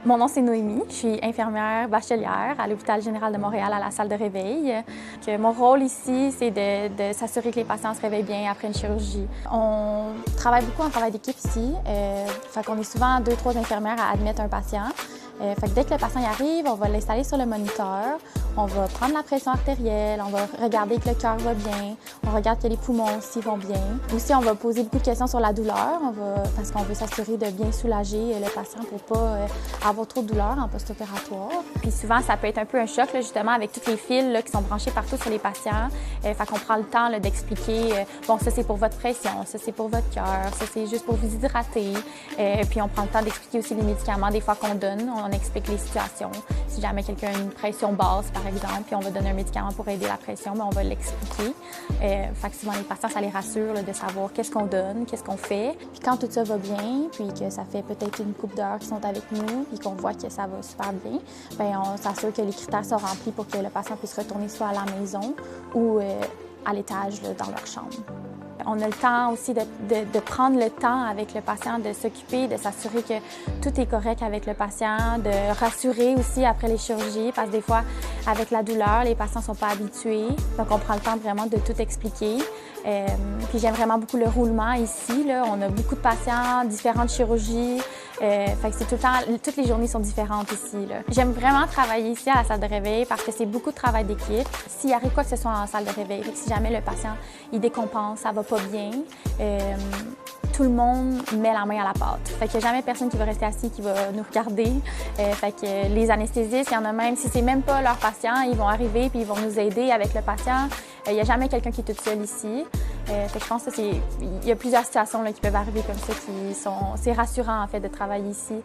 Mon nom, c'est Noémie. Je suis infirmière bachelière à l'Hôpital général de Montréal à la salle de réveil. Mon rôle ici, c'est de s'assurer que les patients se réveillent bien après une chirurgie. On travaille beaucoup en travail d'équipe ici. Fait qu'on est souvent 2-3 infirmières à admettre un patient. Fait que dès que le patient y arrive, on va l'installer sur le moniteur. On va prendre la pression artérielle, on va regarder que le cœur va bien, on regarde que les poumons aussi vont bien. Aussi, on va poser beaucoup de questions sur la douleur, parce qu'on veut s'assurer de bien soulager le patient pour pas avoir trop de douleur en post-opératoire. Puis souvent, ça peut être un peu un choc, là, justement, avec tous les fils là, qui sont branchés partout sur les patients. Fait qu'on prend le temps là, d'expliquer, bon, ça c'est pour votre pression, ça c'est pour votre cœur, ça c'est juste pour vous hydrater. Puis on prend le temps d'expliquer aussi les médicaments des fois qu'on donne, on explique les situations. Si jamais quelqu'un a une pression basse, par exemple, puis on va donner un médicament pour aider la pression, mais on va l'expliquer. Fait que souvent, les patients, ça les rassure là, de savoir qu'est-ce qu'on donne, qu'est-ce qu'on fait. Puis quand tout ça va bien, puis que ça fait peut-être une couple d'heures qu'ils sont avec nous, puis qu'on voit que ça va super bien, bien on s'assure que les critères sont remplis pour que le patient puisse retourner soit à la maison ou à l'étage dans leur chambre. On a le temps aussi de prendre le temps avec le patient, de s'occuper, de s'assurer que tout est correct avec le patient, de rassurer aussi après les chirurgies, parce que des fois, avec la douleur, les patients ne sont pas habitués. Donc, on prend le temps vraiment de tout expliquer. Puis j'aime vraiment beaucoup le roulement ici. Là. On a beaucoup de patients, différentes chirurgies. Fait que c'est tout le temps, toutes les journées sont différentes ici. J'aime vraiment travailler ici à la salle de réveil parce que c'est beaucoup de travail d'équipe. S'il arrive quoi que ce soit en salle de réveil, si jamais le patient il décompense, ça va pas bien, tout le monde met la main à la pâte. Fait qu'il n'y a jamais personne qui va rester assis, qui va nous regarder. Fait que les anesthésistes, il y en a même, si c'est même pas leur patient, ils vont arriver puis ils vont nous aider avec le patient. Il n'y a jamais quelqu'un qui est tout seul ici. Fait que je pense qu'il y a plusieurs situations là, qui peuvent arriver comme ça qui sont... C'est rassurant en fait de travailler ici.